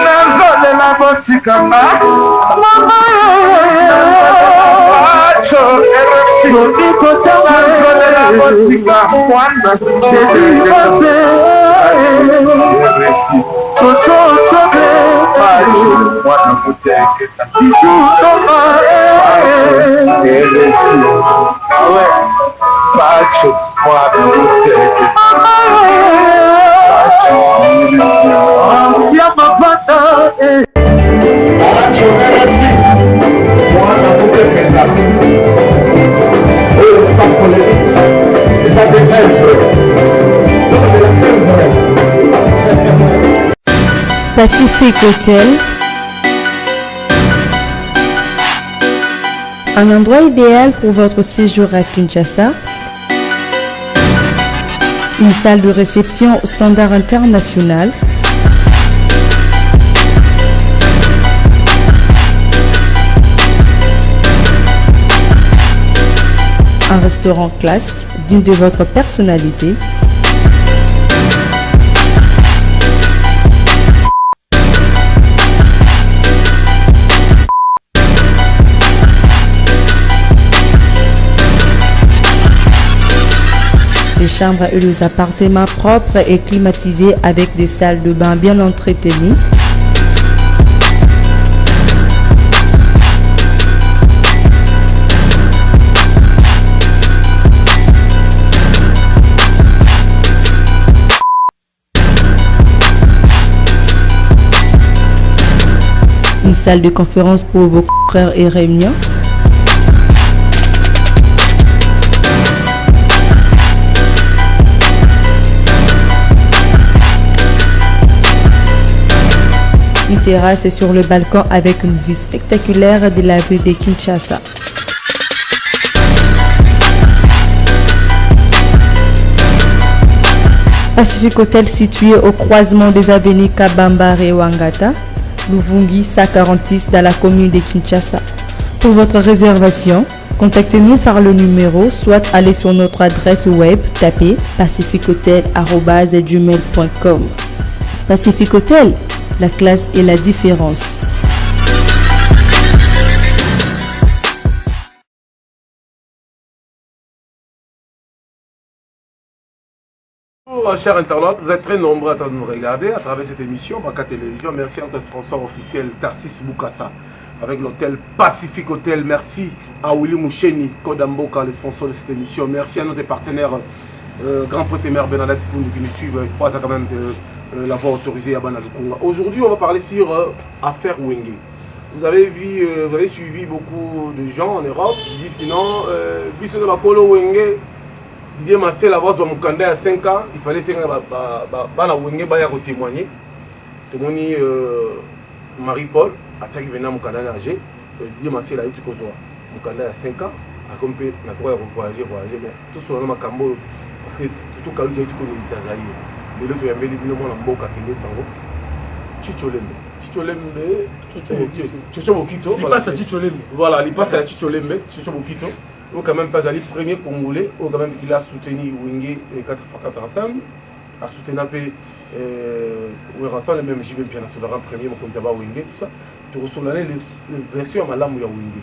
nazolela botikanga mama acho nazolela botika mwana chochochobe acho mwana muteketa ishutoma awe acho mwana muteketa ya mapata acho mwana muteketa ça polémique et ça dépend Pacific Hotel, un endroit idéal pour votre séjour à Kinshasa, une salle de réception au standard international, un restaurant classe digne de votre personnalité, des chambres et des appartements propres et climatisés avec des salles de bain bien entretenues, une salle de conférence pour vos confrères et réunions, une terrasse sur le balcon avec une vue spectaculaire de la ville de Kinshasa. Pacific Hotel situé au croisement des avenues Kabamba et Wangata, Luvungi 146 dans la commune de Kinshasa. Pour votre réservation, contactez-nous par le numéro, soit allez sur notre adresse web, tapez pacifichotel@gmail.com. Pacific Hotel, la classe et la différence. Bonjour chers internautes, vous êtes très nombreux à nous regarder à travers cette émission Baka Télévision. Merci à notre sponsor officiel Tarsis Boukassa avec l'hôtel Pacific Hotel. Merci à Willy Moucheni, Kodamboka, le sponsor de cette émission. Merci à nos partenaires Grand Prêtre Bernadette qui nous suivent. Je crois quand même l'avoir autorisé à Banalukunga. Aujourd'hui, on va parler sur affaire Wenge. Vous avez suivi beaucoup de gens en Europe qui disent que non, puisque le Bakolo Wenge, Didier Massé, la voix de mon candidat à 5 ans, il fallait que Bana Wenge vaya témoigner. Témoigner Marie-Paul, à chaque venant mon candidat âgé, Didier Massé, là, il y a mon candidat à 5 ans, à compter, on a droit à voyager, mais tout ce qu'on a Macambo, parce que tout le cas, il y a tout le Zazaï. Mais l'autre, il y avait des gens qui ont été sango. Chicholembe. Chichobokito. Il passe à Chicholembe. Voilà, il passe à Chicholembe, Chichobokito. Ou quand même pas aller premier Congolais, ou quand même il a soutenu Wenge 4x4 ensemble, a soutenu un peu le même JB bien sur le rang premier, mon compte Wenge, tout ça. Tu reçois les versions à l'âme de Wenge.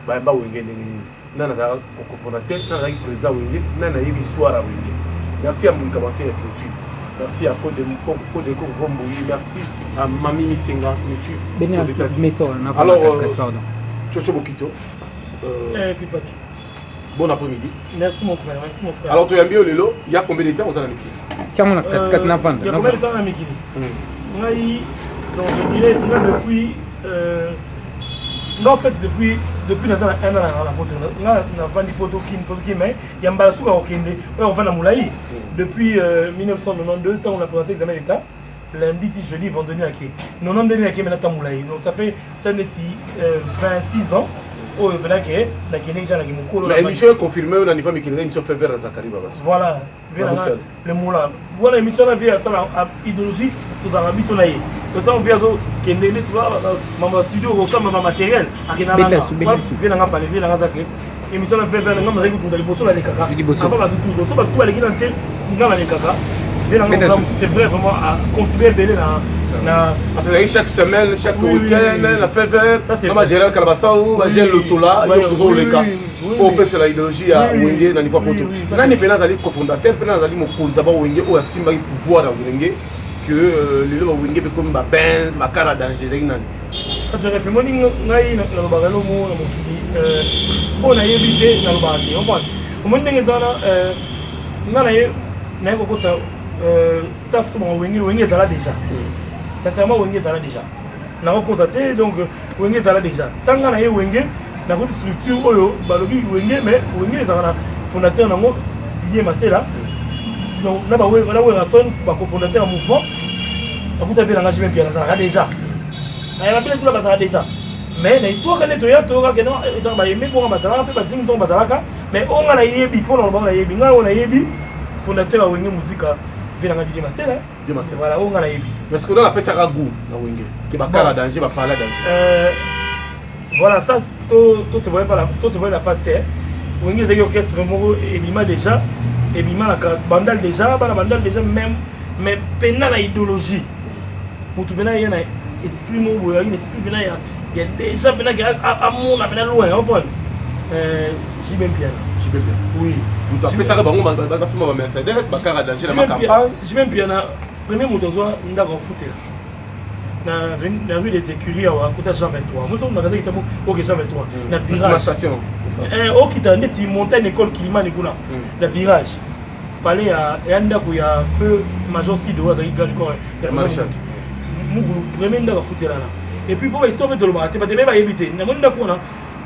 Bah Wenge, nana cofondateur, nana président Wenge, nana histoire à Wenge. Merci à mon commencer à poursuivre. Merci à Code Gomboui, merci à Mami Missenga qui nous suit aux États-Unis. Alors, Chocho Bokito. Bon après-midi. Merci mon frère, merci mon frère. Alors tu as bien le lot, il y a combien de temps aux Américains? Il y a combien de temps en Amérique? Donc je dirais depuis non, en fait, depuis un an, on a vendu Potokin, mais il y a un balasou au Kende, on va à Moulaï. Depuis 1992, quand on a présenté l'examen d'État, lundi, jeudi, vendredi à Ké. Nous avons donné à Ké, maintenant Moulaï. Donc ça fait 26 ans. L'émission est confirmée au niveau de l'émission fait vers Zakari Babas. Voilà, le mot là. Voilà, l'émission là vient à idéologie, tout dans la mission là. Le temps vient au Kendele, tu vois, dans studio, au sein de ma matériel, à Kenala. Vient à parler, vient à Zakari. L'émission là fait vers le nom de l'équipe de l'Ibosso là, les caca. Avant tout, tout, tout, tout, les Guinantais, nous avons les caca. C'est vrai vraiment à contribuer à Parce que chaque semaine, chaque week-end, la fête verte, on va gérer le Calabassao, on va gérer le Tola, il y a toujours les cas. Pour que c'est la idéologie à Wenge dans l'Ivoire Poto. Nani Pena Zali cofondateur, Pena Zali Mokonzaba Wenge, ou Asimba pouvoir dans Wenge, que le Wenge peut comme Benz, ma cara danger. Je refais mon ligne, na bagalo mo na mokili. On a évité na bagati. On voit. Au moment où on a eu kota staff tout Wenge zala déjà. Sincèrement Wenge zala déjà. Na constaté donc Wenge zala déjà. Tant qu'on a eu Wenge na une structure oyo balobi Wenge mais Wenge zala fondateur nango Didier Masela. Donc là ba son ba cofondateur mouvement. Vous avez l'engagement bien ça déjà. Il y a plein de choses qui déjà. Mais l'histoire qu'elle est toya toya que non ça va aimer pour Masala peut pas dire son Masalaka mais on a yebi pour on a yebi on a yebi fondateur Wenge musique vient dans Didier Masela. Voilà on a yebi. Parce que dans la peste à goût na Wenge qui va cara danger va parler danger. Voilà ça tout se voit pas là tout se voit la phase terre. Wenge c'est orchestre moko ebima déjà ebima la bandal déjà ba la bandal déjà même mais pena la idéologie. Pour tout bena yana esprit moko ya une esprit bena ya il y a déjà bena à mon bena loin on peut j'y bien bien. Oui. Tout à fait ça ba ngoma ba suma ba Mercedes ba cara danger na campagne. J'y bien bien na premier moto zo ndako footer. Na rue des écuries à côté Jean 23. Moi on magasin qui était au Jean 23. Na virage station. Au qui t'a net montagne école Kilima Nikuna. Le virage. Palais à yanda ku ya feu major Sido za igal ko. Mugulu premier ndako footer là. Et puis pour histoire de le mater pas de même éviter. Na monde ko na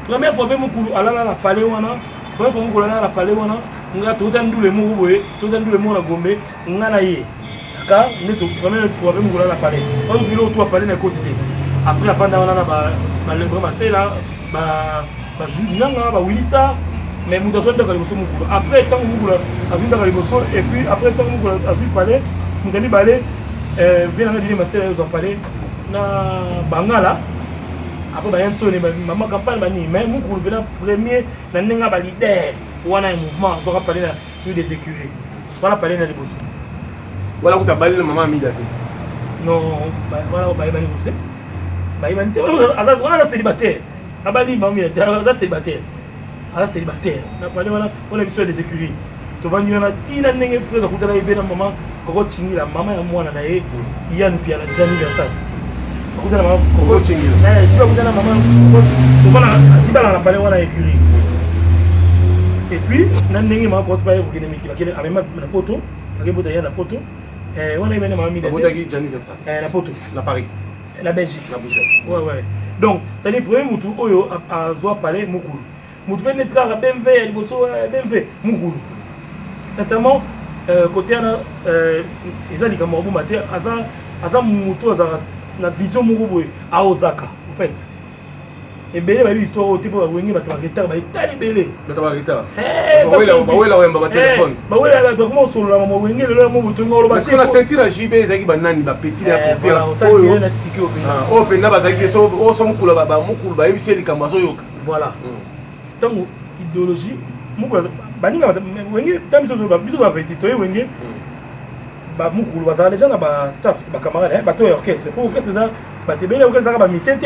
première fois mugulu alala na palais wana. Première fois mugulu na palais wana. Nga to tandule mu boye, to tandule mu na Gombe, nga na ye. Car nous sommes première fois même pour la parler. On veut tout parler dans quotidien. Après la pendant on a ba le vraiment c'est là ba Julien ba Willisa mais nous devons dans le sommet. Après tant nous a vu dans le sommet et puis après tant nous a vu parler nous allons parler vient dans dire Marcel ils ont parlé na Bangala. Après ba yento ne maman campagne ba ni mais nous pour le premier na nenga ba leader wana un mouvement on va parler na des écuries. Voilà parler dans les bosses. Voilà où tu as balayé le maman Amida. Non, voilà où tu as balayé le maman Amida. On est célibataire. Abali maman Amida, on est célibataire. On est célibataire. On a besoin des écuries. Tu vas nous dire, tu as dit que tu as dit que maman, quand tu as la maman et moi, il y a une pierre, Jani Versas. Quand tu as la maman, quand tu as la maman, tu as parlé de l'écurie. Et puis, tu as dit que maman, quand tu as dit que tu as la poteau, la poteau. On a évidemment mis la photo, la Paris, la Belgique, la Bruxelles. Ouais. Donc, ça n'est premier moutou oyo à Zoa Palais Moukoulou. Moutou ben netka BMW, liboso BMW Moukoulou. Sincèrement, côté ils ont dit que moi maté aza moutou aza la vision Moukoulou à Osaka en fait. Et belé ba histoire au type ba wengi ba retard ba itali belé. Ba retard. Ba wela wemba ba téléphone. Ba wela ba comment solo la maman wengi le mo butunga lo ba. Parce que la ceinture à JB ezaki ba nani ba petit la confiance. Ça vient expliquer au pays. Oh pena ba zaki so o so mukula ba mukulu ba ebisi likambo so yoka. Voilà. Tant idéologie mukula ba ninga wengi tamiso ba biso ba petit to wengi. Ba mukulu ba za les gens ba staff ba camarade ba to orchestre. Pour orchestre ça ba te bele orchestre ba musicien.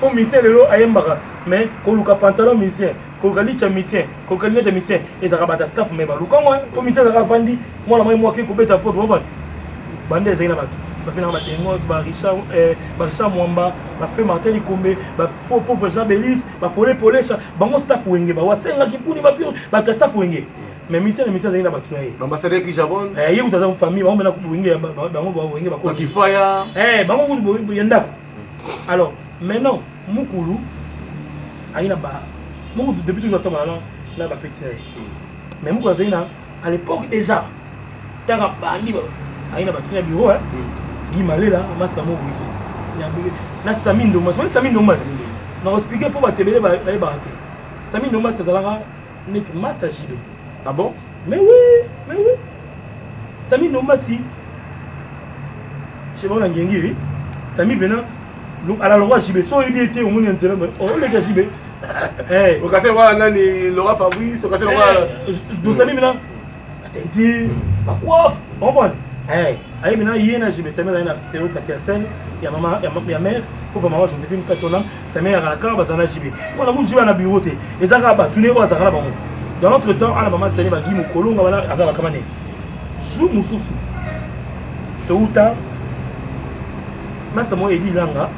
Pour musicien lelo ayembaka mais ko luka pantalon musicien ko galicha musicien ko kalite musicien et ça rabata staff mais ba luka moi ko musicien ça vandi moi la moi ki ko beta pot bon bande zina ba ba fina ba tengos ba Richard Mwamba ba fait Martin Likombe ba faux pauvre Jean Belis ba polé bango staff wenge ba wasenga kipuni ba pio ba staff wenge mais musicien zina ba tunaye ambassadeur ki Javon yi utaza famille bango mena ku wenge bango ba wenge ba ko kifaya bango ku yenda. Alors, maintenant, Moukoulou, depuis toujours, là, petit. Mais Moukoulou, à l'époque déjà, tu as un bureau, Guy Malé, là, Master Moukoulou. Il y a Samine Domas. Samine Domas. On va expliquer pourquoi tu es allé barater. Samine Domas, c'est un Master JB. Ah bon? Mais oui. Samine Domas, si. Je sais pas, on a gagné, Samine Benin. À la loi JB, so il était au monde entier. Oh les gars JB. Au cas où on a Laura Fabrice, au cas où on a. Nous sommes maintenant. T'as dit, bah quoi? On va. Aïe, maintenant, il y a JB, c'est maintenant Théo Tatiasel, il y a maman, il y a mère, pour maman Joséphine Petolam, sa mère à la carte, Bazana JB. On a voulu jouer à la bureau, et ça va tourner au Zara. Dans notre temps, à la maman, c'est Guy Moukolo, on va à Zara Kamane. Joue Moussoufou. Tôt ou tard, Master Mo Edi Langa,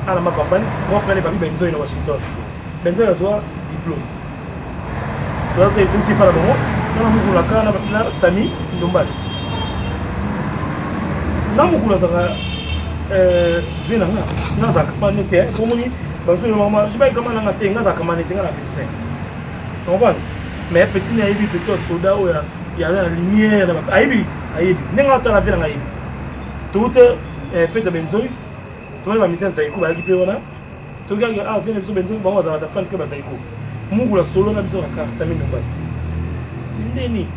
à la campagne, on va faire les papiers Benzo in Washington. Benzo a soit diplôme. Donc, il y a un petit peu là-bas, on a voulu la Sami Ndombas. Namukula saka vina nga za kamane te komuni bazo yo mama je vais comment nga te nga za kamane te nga la petite on va mais petite na yebi petit soda o ya la lumière na ayebi nenga ta la vina nga yebi tout fait de benzoy to na mission za ikuba ki pe wana to ga vina biso benzoy ba za ta fan ke ba za iku mungula solo na biso ka sami ndo basti ndeni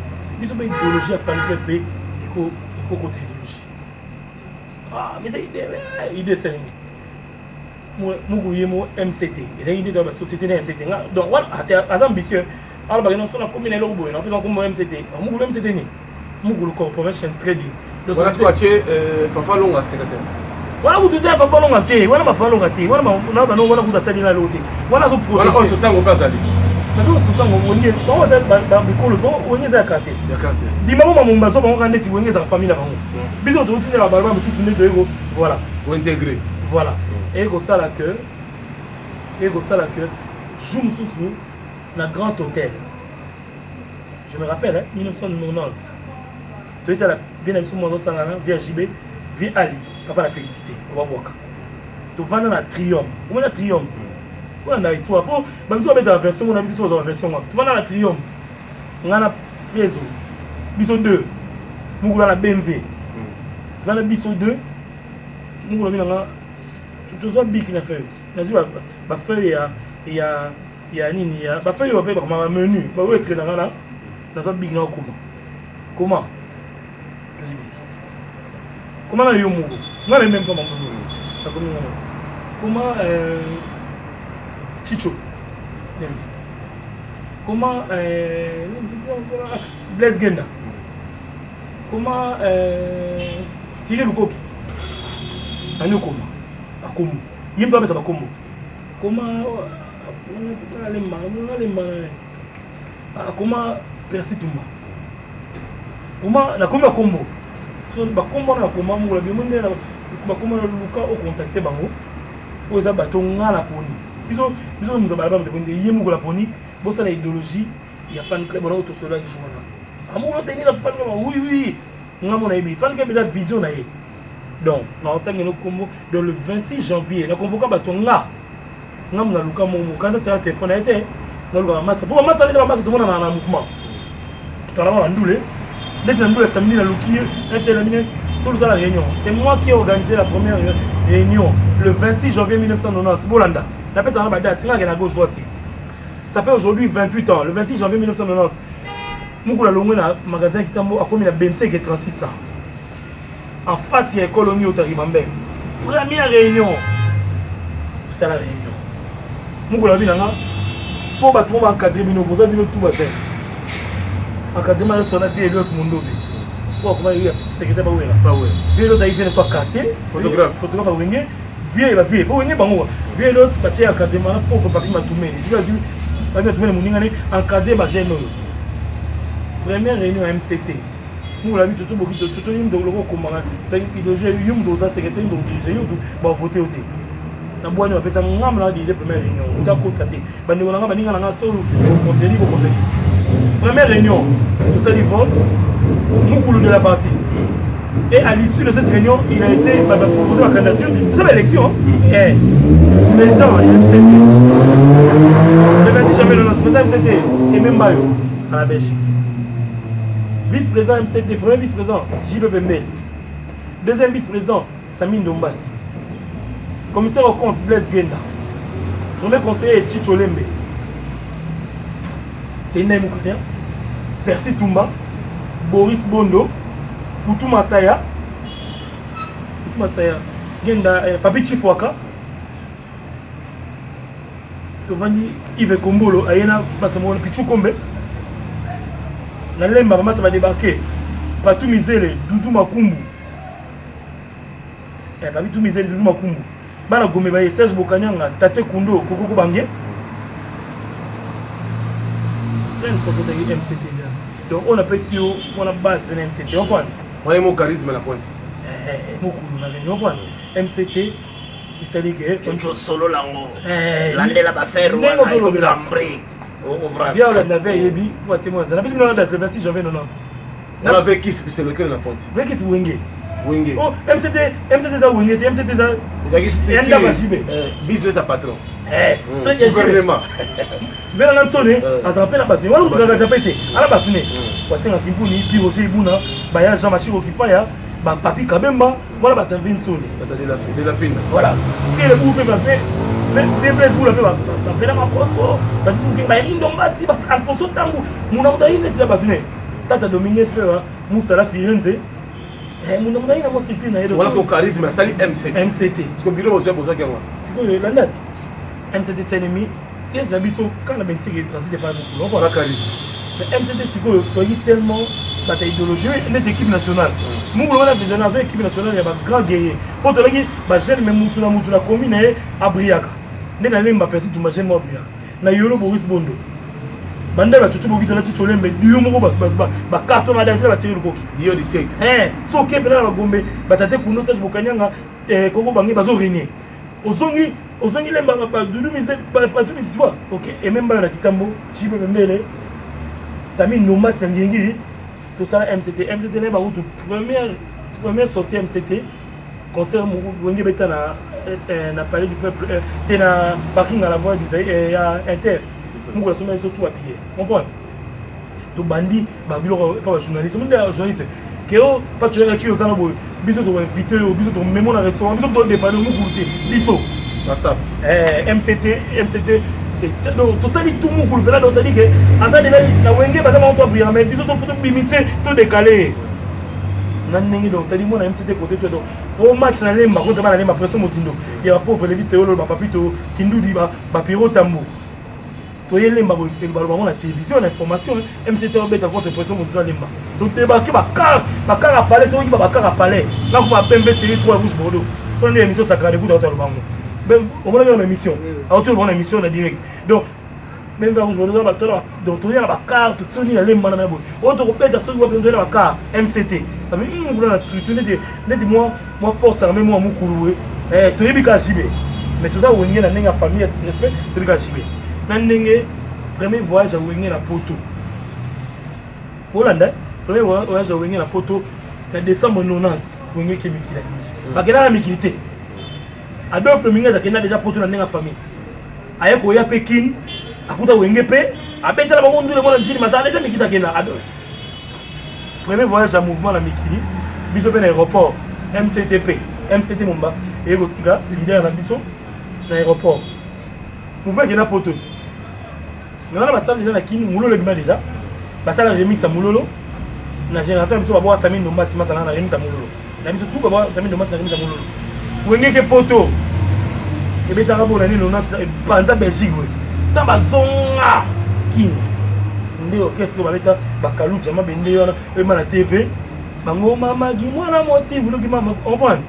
biso ba idéologie fan ke pe iko côté idéologie. Ah, mais c'est idée c'est Mougouye MCT. C'est une idée de la société de MCT. Donc, voilà, à ambitieux. Alors, nous sommes comme une logo, nous sommes comme MCT. Mougou MCT ni. Mougou Corporation Trading. Voilà ce que tu es, Papa Longa, secrétaire. Voilà, vous êtes Papa Longa, voilà ma femme Longa, voilà ma voilà vous avez la loté. Voilà ce projet. Voilà, on se sent au pas aller. Maintenant, on se sent au niveau. On va faire dans le col, on est à quartier. Dis-moi, mon bateau, on va aller dans la famille là-bas. Bisous, tu es là, bah, je suis né de Ego. Voilà. Pour intégrer. Voilà. Ego ça la queue. Ego ça la queue. Joue sous nous dans Grand Hôtel. Je me rappelle, hein, 1990. Tu étais là, bien avec mon nom, via JB, via Ali. Papa la félicité. On va voir. Tu vas dans la Triomphe. Comment la Triomphe? On a histoire. Bon, nous avons la version, on a vu sur la version. Tu vas dans la Triomphe. On a la Réseau. Biso 2. Nous avons la BMW. Tu vas dans la Biso 2. Nous avons la. Tu vois, Bic qui a fait. Nous avons la feuille. Il y a Nini. La feuille, on va faire un menu. On va être dans la. Nous avons Bic dans comment? Comment on a eu un mot? Nous avons même pas mon boulot. Comment. Chicho. Comment Blaise Genda. Comment Thierry Lukoki. Anu comment Akomu. Yim doit ça Akomu. Comment comment Percy Toumba. Comment na comment Kombo. So ba Kombo na comment mo la bi mo na ba comment Luka au contacter bango. Oza batonga la poni. Bisous nous avons des yémou la poni, bossa la idéologie, il y a fan club on auto solo qui joue là. Amour tenir la fan oui, on a mon ami, fan club a vision na yé. Donc, on entend que nous combo dans le 26 janvier, nous convoquons batonga. On a luka mon quand ça c'est un téléphone a été, nous le masse. Pour masse aller la masse tout le monde dans un mouvement. Tu as la ndoulé. Dès que ndoulé samedi la luki est terminé. Tout ça la réunion. C'est moi qui ai organisé la première réunion le 26 janvier 1990. Bolanda. La personne a date, à gauche droite. Ça fait aujourd'hui 28 ans, le 26 janvier 1990. Nous avons un magasin qui a commis la BNC qui est 36 ans. En face, il y a une colonie au Taribambe. Première réunion. C'est la réunion. Nous avons dit il faut encadrer nous avons tout machin. Encadrement sur la vie et l'autre monde. Comment il y a secrétaire pas où est l'autre il vient soit quartier, photographe à Wenge. Vieux il va vieux pour venir bango vieux l'autre parti encadrement pour papier matumé je dis papier matumé moninga encadrer ma gêne première réunion MCT nous la vie tout beaucoup de tout yum de logo comme idéologie yum do ça secrétaire donc diriger yum ba voter au na boani pesa ngam na diriger première réunion on t'a constaté bandi nganga baninga na solo contenu première réunion tout ça du vote nous de la partie. Et à l'issue de cette réunion, il a été proposé la candidature. Vous savez l'élection, président MCT. Le 26 janvier, notre président MCT et même Bayo à la Belgique. Vice-président MCT, premier vice-président J.B. Bembel. Deuxième vice-président Sami Ndombas. Commissaire au compte Blaise Genda. Premier conseiller Chicho Lembe. Téné Moukoudia. Percy Toumba. Boris Bondo. Poutou Masaya, Genda, Papi Chifwaka, Tovani Yves Kombolo, Ayena, Passamon, Pichou Kombe, Nalemba, Maman, ça va débarquer. Patou Mizele, Doudou Makumbu. Patou Mizele, Doudou Makumbu. Bana Gomé Baye, Serge Bokanyanga, Tate Kundo, Koko Bangé. Là, il faut que tu aies MCT. Donc, on appelle si on a base de MCT. On prend. On a mon charisme à la pointe. On prend. MCT. C'est-à-dire que tu solo lango landela ba faire ou lambré bien on avait yebi pour témoin ça parce que on a le 26 janvier 90 on avait qui c'est lequel la pointe avec qui c'est Wenge oh MCT ça Wenge MCT ça business à patron c'est gouvernement vers l'antone à se rappeler la patron on a déjà pété à la patron parce que na kimpuni puis Roger Ibuna baya Jean Machiro Kipaya ba papi Kabemba voilà ba tanvin tsone de la fine voilà si le groupe va faire des places vous la fait la makoso parce que ba indomba si parce Alfonso Tangu muna mutayi ne tira batune tata Dominguez pera Moussa Firenze muna mutayi na mo cité na yedo voilà que charisme sali MCT parce que bureau aussi besoin que moi c'est que la date MCT c'est l'ennemi si j'habite sur quand la bêtise est transité par beaucoup donc voilà charisme MCT c'est que toi tellement bataille idéologie notre équipe nationale nous on a déjà dans équipe nationale il y a un grand guerrier pour te dire ba jeune même mutuna commune à Briaga ne na lemba pesi tu jeune mo Briaga na yolo Boris Bondo banda ba tutu bokito na titole mais dio moko ba carton na dase ba tirer koki dio di sek so ke pena ba gombe batate kuno Serge Bokanyanga koko bangi bazo régner ozongi lemba ba dudu mise ba tu tu vois OK et même ba na kitambo jibe mbele Sami Noma Sangengi tout ça MCT n'est pas route première sortie MCT concert Wenge Beta na palais du peuple t'es na parking à la voie du ya Inter nous la semaine surtout habillé comprends to bandi ba bilo pas journaliste monde journaliste que parce que les filles aux anabo biso to invité biso to même na restaurant biso to dépanner mu goûter biso WhatsApp MCT donc tout ça dit tout mon groupe là donc ça dit que asa de la Wenge ba ça on prier mais biso to photo bimisé to décalé nanengi donc ça dit moi na MCT côté toi donc au match na lemba contre ba na lemba pression mosindo il y a pauvre les vistes ba papito kindudi ba piro tambo to yelemba bo ba na télévision l'information MCT on bête contre pression mosindo lemba donc débarquer ba car à palais to ba car à palais là ko ba pembe série 3 rouge bordeaux on une émission sacrée coup dans le bango on a une émission à autour de émission en direct donc même quand je me donne donc tu as la carte tu as les mains on te répète ce que vous avez la carte MCT ça me dit la structure dit moi force armée moi mukuru tu es bika jibé mais tout ça on est dans la famille c'est respect tu bika jibé nandenge premier voyage à Wenge na Poto Hollande premier voyage à Wenge na Poto en décembre 90 Wenge qui mikila bakena la mikilité Adolphe Dominguez akenda déjà Poto na ndenga famille ayeko ya Pekin akuta Wenge pe abetela bango ndule mona njini masala déjà mikisa kena Adolphe premier voyage à mouvement na mikili biso pe na aéroport MCT Mumba et Gotika leader na biso na aéroport mouvement kena Poto maintenant basala déjà na kini mulolo bima déjà basala remix à mulolo na génération biso babo Sami Ndomba sima sala na remix à mulolo na biso tout babo Sami Ndomba na remix à mulolo Wenge ke Poto ebetaka bona ni nona panza Belgique we ta bazonga kin nde orchestre baleta bakalu jama bende yona ema na TV bango mama gi mwana mosi vuluki mama comprendre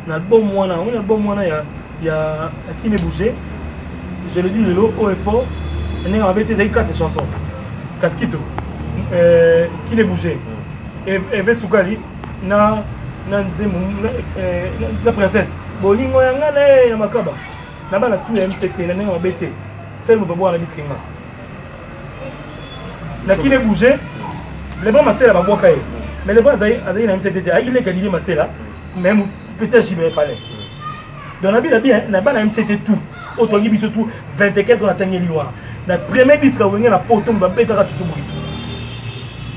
na album mwana ya Kine Boucher je le dis le lot haut et fort on a abete zai 4 chansons Kaskito Kine Boucher Eve Sukali na la princesse bolingo yanga na ya makaba na bana tout MCT na nenga mabete sel mo babo na disque nga na Kine Bouger les bons masela baboka ye mais les bons azai na MCT a il est qualifié masela même petit jibé palais donc na bien na bana MCT tout otongi biso tout 24 na tangeli wa na premier disque Wenge na Poto ba beta ka tutu buki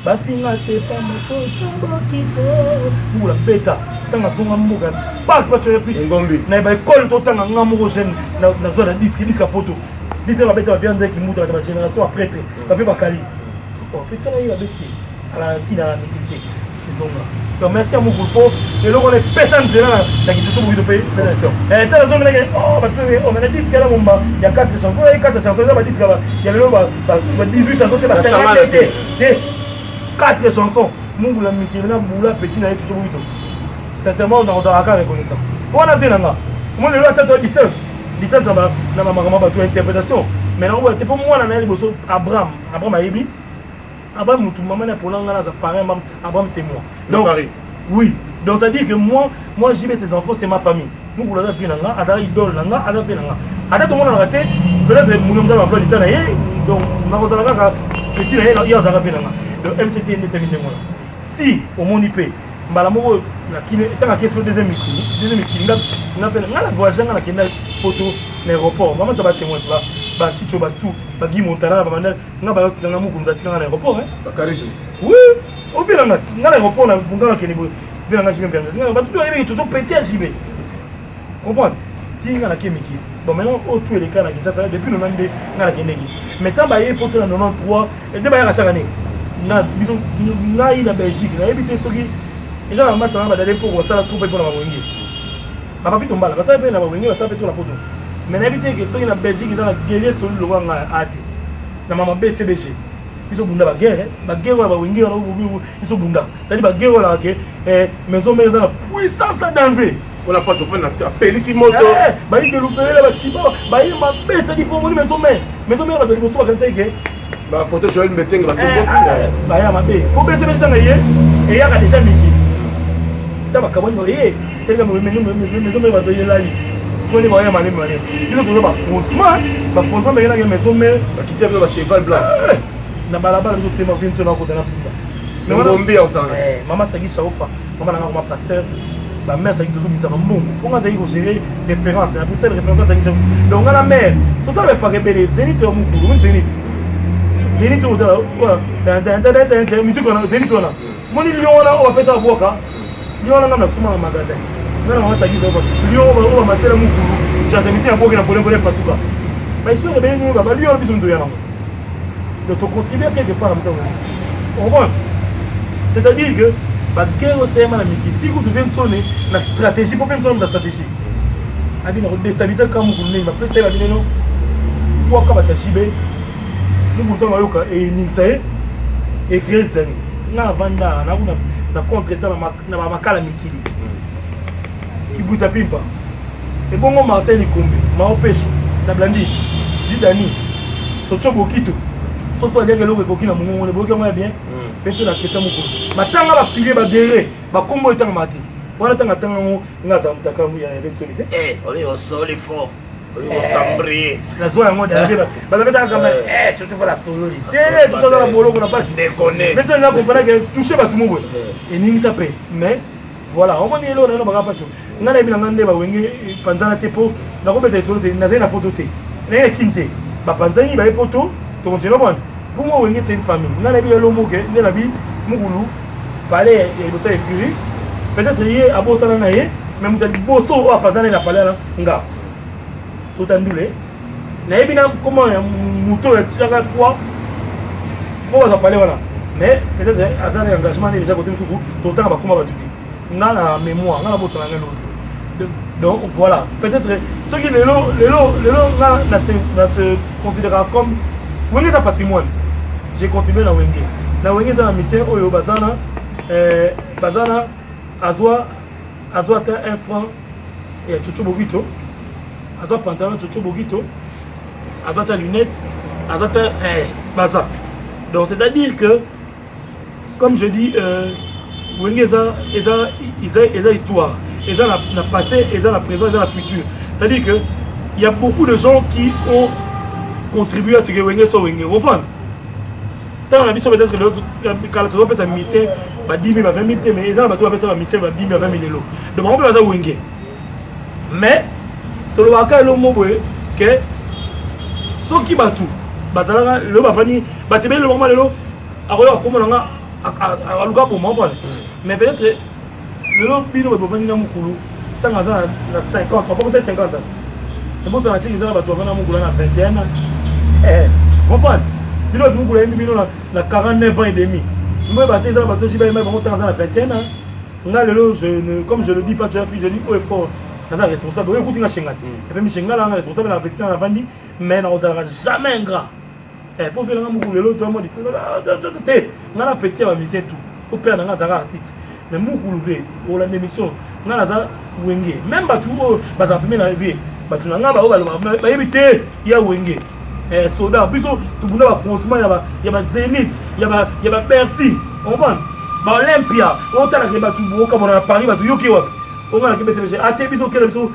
bafinga c'est pas moto chombo kiko pour la beta tanga zonga mboga partout tu es puis ngombi na ba école to tanga ngamo jeune na zone disque pa disque ba beta vient de qui muta la génération après ba fait bakali oh petit na yo beti ala kina mitilité zonga donc merci à mon groupe et là on est personne là na qui tutu buki pays fédération tala zone là oh ba on a disque là bomba il y a 4 chansons il y a 4 chansons là ba disque il y a le ba 18 chansons ba 50 4 chansons mungu la mikili na bula petit na chuchu buito sincèrement on a encore reconnaissant on a bien là moi le tata distance na maman ba tu interprétation mais là on était pour moi na liboso Abraham ayebi Abraham mutu maman na pour ngana za parrain Abraham c'est moi donc oui donc ça dit que moi j'y vais ses enfants c'est ma famille mungu la bien nga azala idole nga azala bien nga ata tout le monde a raté peut-être mungu mda ba plan na ye donc na kozala kaka petit na ye ya azala bien nga donc MCT ne c'est mindengo si au mon IP mbala moko na kine tanga question deuxième miki na pena ngala voyage ngala kenda photo na aéroport maman ça va témoin tu ba chicho ba tout ba gi montana ba mandel ngaba yo tikanga muku nzatika na aéroport ba charisme oui au pire ngala aéroport na bungana kene bo vient ngala jibé ngala ba tout yele toujours petit à jibé comprendre si ngala kemiki bon maintenant au tout les cas na Kinshasa depuis 92 ngala kendeki mais tant ba yé photo na 93 et de ba ya chaque année na biso na ina Belgique na ebité soki les gens amassent la main pour ça la troupe pour la wenge papa pito mbala parce que na wenge ça fait tout la photo mais n'habiter que ceux qui na Belgique ils ont la guerre sur le roi ati na mama BCBG ils ont bunda ba guerre ba wenge ils sont bunda ça dit ba guerre là que maison mais la puissance à danger on n'a pas de peine à pélissi moto ba il de louper là ba chibo ba il ma baisse dit pour maison mais ba de so quand c'est que ba photo Joël Meteng ba tout ba ya ma bé pour BCBG dans yé et ya ka déjà miki taba kaboni voyez c'est là maison mais va donner là tu vois les moyens malé ils ont toujours ba fondement mais la maison mais qui tient le cheval blanc na balabala ils ont tellement bien sur la côté na punda mais ngombi au sang maman sagi chaofa maman na ngoma pasteur ba mère sagi toujours bisa mbongo on a dit gérer référence la plus référence sagi donc on a mère tout ça pas rebelle zénith au mukuru zénith au da musique on a zénith on a mon lion on va faire ça boka lion na suma na magasin na mama sagi zo lion on va matela mukuru j'entends ici un boka na bolé pasuka mais sur rebelle ni ba lion biso ndo yana de te contribuer quelque part comme ça on voit c'est-à-dire que la guerre c'est mal amiki si vous devez sonner la stratégie pour faire sonner la stratégie abi na déstabiliser comme vous ne m'a plus c'est la bineno pour ka ba chibe nous bouton ayoka et ninsae et créer ça na vanda na contre-temps na makala mikili qui vous appuie pas et bon Martin Likombe ma pêche na blandi Jidani Chocho Bokito soso ndenge loko ekoki na mungu ne boki moya bien peto na kecha moko matanga ba pilier ba guerre ba kombo etanga mati wana tanga ngo ngaza mutaka mu ya eventualité oli osoli fo oli osambri la zoa ngo danger ba la beta kama tu te la sololi tele tu la boloko na pas déconner maintenant na comprendre que toucher ba tout monde et ningi ça paye mais voilà on va dire là na ba pas tu ngana bi na ngande ba wenge panzana tepo na ko beta sololi na zena potote na kinte ba panzani ba poto to continue bon pour moi wenge c'est une famille na na bi lo moke ne na bi mugulu parler et ça écurie peut-être yé abo sana na yé mais muta boso o afazana na parler là nga tout andulé na ebina comment muto et tshaka quoi on va parler voilà mais peut-être azana engagement déjà côté soufu tout temps ba kuma ba tuti na la mémoire na la boso na l'autre donc voilà peut-être ceux qui le là na se considérer comme wenge za patrimoine j'ai continué na wenge za na mission oyo bazana azwa ta un franc et Chocho Bogito azwa pantalon Chocho Bogito azwa ta lunette azwa ta baza donc c'est-à-dire que comme je dis wenge eza histoire eza na passé eza na présent eza na futur c'est-à-dire que il y a beaucoup de gens qui ont contribuer à ce que Wenge soit Wenge. Vous comprenez? Tant on a dit peut-être que quand tu as fait sa mission, 10 000 à 20 000, mais ils ont fait sa mission, 10 000 à 20 000 euros. Donc on peut faire ça Wenge. Mais, tu le vois quand le mot que ceux qui battent tout, le bafani, battent bien le moment de l'eau, alors comment on a le gars pour moi. Mais peut-être le lot pino va venir dans mon coulou, tant à 50, on peut 50 ans. C'est pour ça que les gens vont venir à 21 ans. Comprends? Ils vont à 49 ans et demi. Moi, je vais à 21 ans. Comme je le dis, pas de je dis haut et fort. Je suis responsable. Je suis responsable. Je suis responsable de la petite enfant. Mais on ne sera jamais ingrat. Pour faire un peu de l'autre, on dit que la petite va miser tout. au père n'a pas artiste mais mukulu ve pour la émission n'a pas wenge même batu baza premier na vie batu na ngaba ba yebite ya wenge soldat biso tubunda ba frontement ya ba Zénith ya ba Bercy on va ba Olympia on tala ke batu boka bona Paris batu yoki wa on va ke bese ate biso ke biso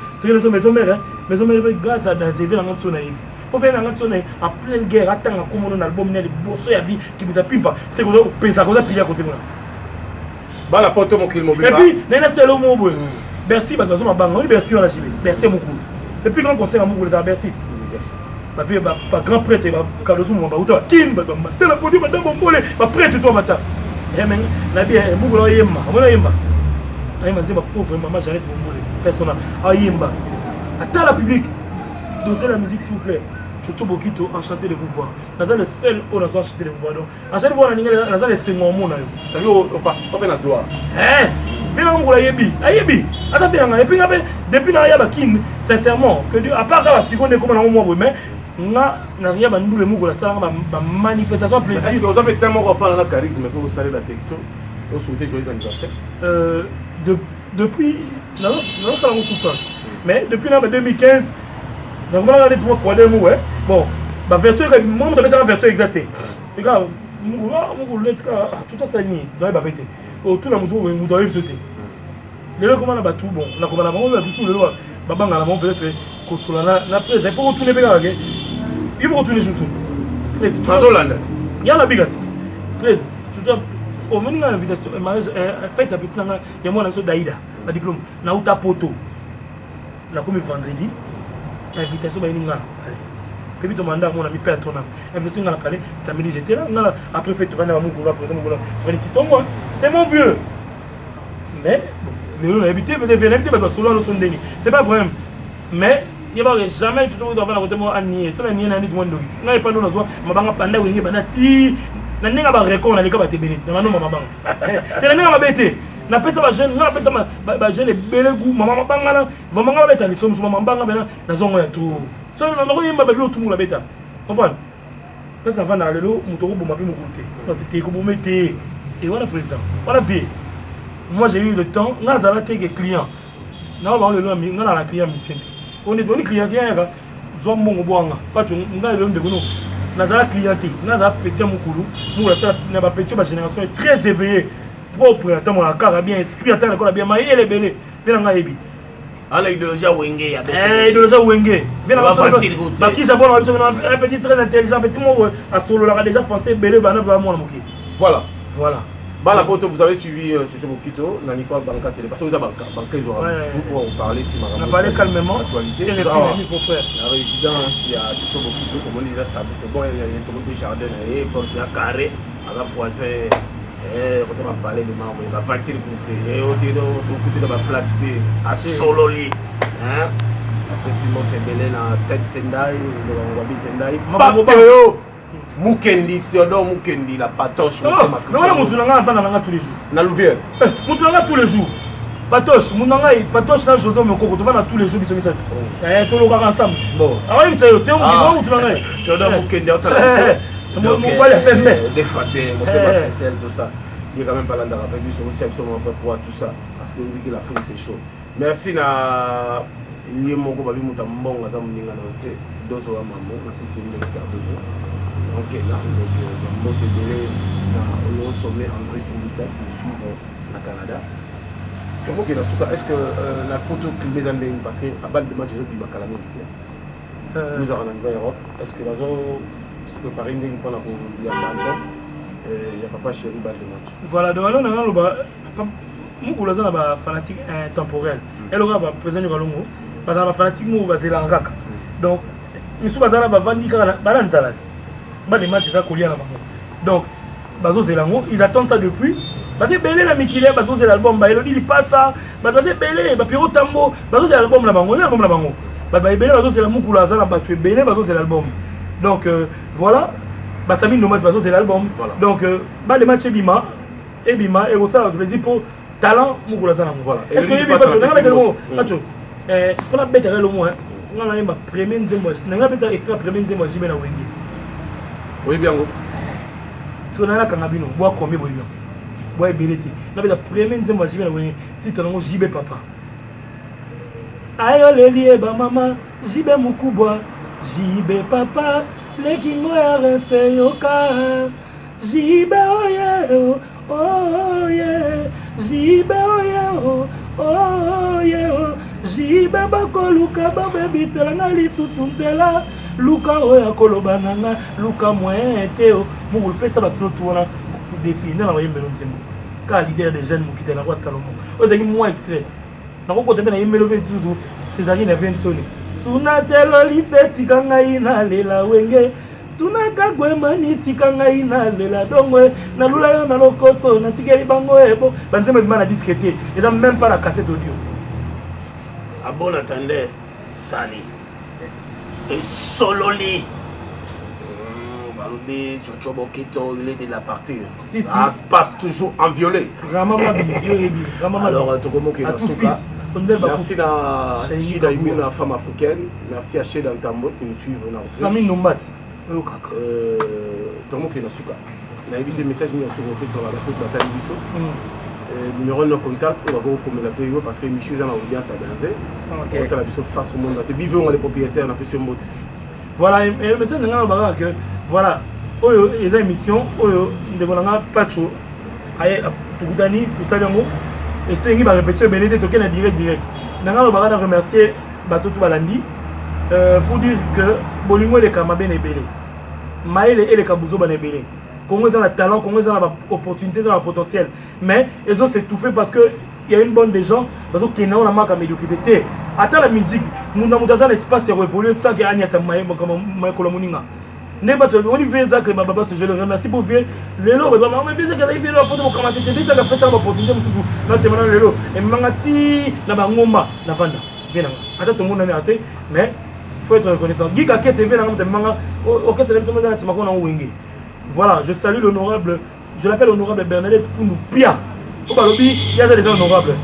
maison mère grâce à des événements na tsona yibi on fait na tsona en pleine guerre atanga komono na album na bosso ya vie qui bisa pimpa c'est ko pensa ko za pili à côté moi bala poto mo kil mobile et puis nena selo mo boy Bercy ba gazo mabanga on Bercy on la chibe Bercy mon coup le plus grand concert à Mougoul les Bercy ba vie ba grand prêtre ba Kalozu mo ba uta kin ba tela podi ba dambo mbole ba prêtre toi mata men na bien Mougoul yemma on yemma ay man ba pauvre maman j'arrête mon mbole personnel ayemba à la public dosez la musique s'il vous plaît Chocho Bokito enchanté de vous voir. Naza le seul où nous enchanté de vous voir. Donc enchanté de vous voir naza le second mot na yo. Ça veut on participe pas na gloire. Bien on la yebi. Ayebi. Ata bien et puis depuis na ya ba kin sincèrement que Dieu à part la seconde comme na mo mais na rien ba ndule mugo la sala ba manifestation plaisir. Est-ce que vous avez tellement reprendre la charisme pour vous saluer la texto. Vous souhaitez joyeux anniversaire. Depuis non ça va tout le temps. Mais depuis 2015 donc moi on est fois deux mots bon bah version que moi on ça version exacte regarde mon let's tout ça ni doit ba péter tout la moto on doit sauter le comment na tout bon na comment na bon tout le loi baba ngala mon peut-être ko sola na presse pour retourner bien il faut retourner juste Mazolanda il y a la bigas presse tout au menu invitation mariage fête à petit nanga il y a moi na so daïda la diplôme na uta poto la comme vendredi invitation ba ininga et puis demanda mon ami père ton âme invitation ngala kale samedi j'étais là ngala après fête vana mu ko présent mu ko vani titongo c'est mon vieux mais on a habité peut-être venir habiter parce que solo no son deni c'est pas problème mais il va jamais je dois faire la côté moi annier so na ni na ni du monde ngiti ngai pa ndo nazo mabanga panda wenge banati na ninga ba record na leka ba te beneti na mano mabanga c'est na ninga ba bete na pesa ba jeune na pesa ba jeune belegu mama mabanga na mama beta ni somo mama mabanga bena na zongo ya tout so na ngo yimba ba bilo tout la beta comprendre pesa va na lelo muto ko boma pe mukulte no te ko bomete et voilà président voilà vie moi j'ai eu le temps na zala te que client na ba lelo mi na la client mi sente on est boni client qui a zo mbongo boanga pa tu nga lelo ndeko no na zala clienté na zala petit mukulu mu la na ba petit ba génération est très éveillée propre attends mon car bien esprit attends encore bien mais il est belé bien nga yebi ala idéologie wenge ya idéologie wenge bien ba ki japon un petit très intelligent petit mot à solo là déjà français belé bana ba moi moki voilà Bah, la poto, vous avez suivi Chocho Bokito, Nanipa Banka Télé, parce que vous avez Banka, ils auront pour parler si on a parlé calmement, actualité. La résidence, il y a Chocho Bokito, comme on disait, c'est bon, il y a un tour de jardin, il y a un porte carré, à la voisin, quand on va parler de marbre, il va vanter le côté, et au côté de ma flat, à solo lit. Après, si mon tembélé dans tête Tendai, on va bien Tendai. Mukendi, Théodore Mukendi, la patoche. Non, Moutulanga va tous les jours. Na Louvière. Moutulanga tous les jours. Patoche, Moutulanga, Patoche, là, José Mokoko, tu vas tous les jours, tu vas tous les jours ensemble. Bon. Ah oui, c'est Théo Moutulanga. Théodore Mukendi, on t'a mon pas les peines. Des fatés, mon Marcel, tout ça. Il est quand même pas là de rappeler, lui, sur le chef, sur mon peuple, tout ça. Parce que la fin, c'est chaud. Merci, na. Il y a mon groupe, il y a mon tambon, il y a mon ingénieur, deux heures à maman, et puis c'est une garde de jour. Ok, là, donc, on va au sommet André Kimbita pour suivre le Canada. Donc, est-ce que la photo que les Anglais, parce qu'à balle de match, ils ont pu calamité. Nous avons en Europe. Est-ce que la zone se prépare une ligne pour la il y a pas chéri balle de match. Voilà, donc là, on a un fanatique intemporel. Elle aura un président de Galongo, parce que un fanatique est un raka. Donc, nous sommes à la vente de les matchs ça collé à la maman. Donc Bazo Zelango, ils attendent ça depuis. Parce que Belé la Mikile, Bazo c'est l'album, bah il passe ça. Bazo c'est Belé, bah Piro Tambo, Bazo c'est l'album la bango, l'album la bango. Bah Belé Bazo c'est la Moukoula, ça la battu Belé, Bazo c'est l'album. Donc voilà, bah Samine Nomas Bazo c'est l'album. Donc bah les matchs Ebima et ça je me dis pour talent Moukoula ça la voilà. Est-ce que Ebima tu n'as pas de mot, Macho. On a bête le mot hein. On a ma première nzembo, n'a pas ça extra première nzembo j'y mets na Wengi. Oui, bien. Si on a la cannabino, bois combien de boy belete na be la premier nzembo jibe na woni titre nango jibe papa ayo lelie ba mama jibe mukubwa jibe papa lekingo RC yoka jibe oye oh yeah jibe oye oh yeah jibe bakoluka babebiselanga lisusu nzela luka oyo akoloba nanga luka moyen te mokolo pesa bato notuwana défini na bayembelo nzembo ka leader des jeunes mokita na roi Salomon ozalaki mwa extrait nakokota mpe na yembelo mpe tuzu césarine ya vinsoni tunatelo lise tika ngai nalela wenge tunakagwemani tika ngai nalela dongwe nalula yo na lokoso natikeli bango ebo banzembo ebima na diske te eza même pas la cassette audio. À bon entendeur, Sali. Et Sololi. Balobi, Chocho Bokito, il est de la partie. Si, Ça se passe toujours en violet. Alors, Tokomo qui est dans Souka. Merci à Shida Ibu, la femme africaine. Merci à Shida Ntambo qui nous suit. Sami Nombas. Tokomo qui est dans Souka. On a évité le message sur la toute bataille du saut. Numéro de contact, on va voir comment la payer parce que Michel a l'audience à danser. On a la vision face au monde. Tu vivons les propriétaires, on a plus de mots. Voilà, et le message de l'Angleterre que voilà, les émissions, de mon Pacho, pour Dani, pour Salamo, et c'est qui va répéter, mais il était toqué en direct. Nanga va remercier Batoto Balandi pour dire que Bolingo et les Kamabé n'est belé. Maël et les Kabouzo n'est belé. Comment ils ont le talent, comment ils ont l'opportunité, ils ont le potentiel. Mais ils ont s'étouffé parce qu'il y a une bonne des gens, parce qu'ils n'ont la marque à médiocrité. Attends la musique, nous avons dans un espace qui a évolué, ça qui a Agnata Maïkola Moninga. On y vient ça que ma papa, je le remercie pour venir. Le lot, mais bien ça qu'il a apporté mon commentaire, bien ça qu'il a fait ça l'opportunité, nous avons le lot. Et Mangati, la Bangoma, la Vanda. Attends, tout le monde a été, mais il faut être reconnaissant. Guy Kake, c'est bien, ok, c'est l'émission de la Simakon en Wingé. Voilà, je salue l'honorable, je l'appelle l'honorable Bernadette Koundoupia. Il y a des gens honorables.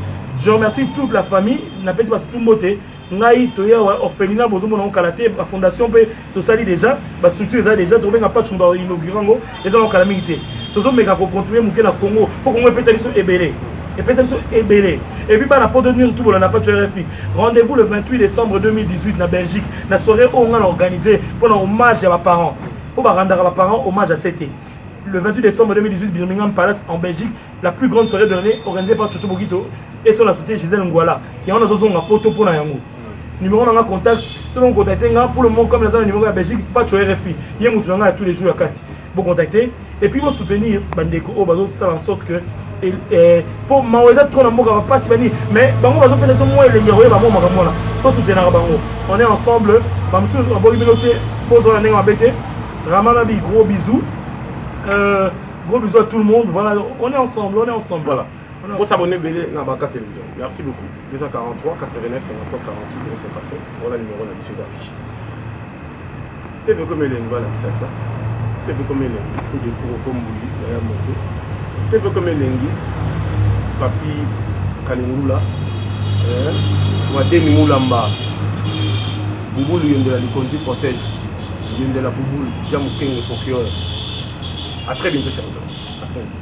Je remercie toute la famille, n'appelle pas tout le monde. Naï, Toya, Orphelina, Bozomo, Kalaté, la fondation, tout ça déjà, la structure est déjà, tout le monde n'a pas de inaugurango, les gens ont calamité. Tout le monde a continué à mouiller le Congo, pour qu'on puisse aller ébélé. Et puis ça est belé. Et puis la porte de nuit tout, on n'a pas de RFI. Rendez-vous le 28 décembre 2018 dans Belgique. La soirée où on a organisé pour un hommage à mes parents. Pour rendre à mes parents hommage à CT. Le 28 décembre 2018, Birmingham Palace en Belgique, la plus grande soirée de l'année organisée par Chocho Bokito et son associé Gisèle Ngwala. Et on a besoin d'un poteau pour Nayango. Numéro on a contact, selon contacter pour le moment comme les numéro à Belgique, pas de RFI. Il y a un tous les jours à 4. Vous contacter et puis vous soutenir Bandeko au bateau, c'est en sorte que pour m'envoyer trop d'amour, on va pas s'y venir. Mais on va peut-être moins les héros, pour soutenir Bango. On est ensemble, on va communauté, pose la nez en bête. Ramanabi, gros bisous. Gros bisous à tout le monde. Voilà, on est ensemble, Voilà. Pour s'abonner à Baka Télévision. Merci beaucoup. 243 89 53 48 c'est passé. Voilà le numéro de la mission affiché. Tu veux comme elle voilà ça. Tu veux comme elle pour des cours comme Bouli, derrière moto. Tu veux comme elle Papi Kalingula. Wadeni Moulamba. Bouboul Yondela Likonzi protège. Yondela Bouboul, Jamouking et Procureur. A très bientôt, chers amis. À très bientôt.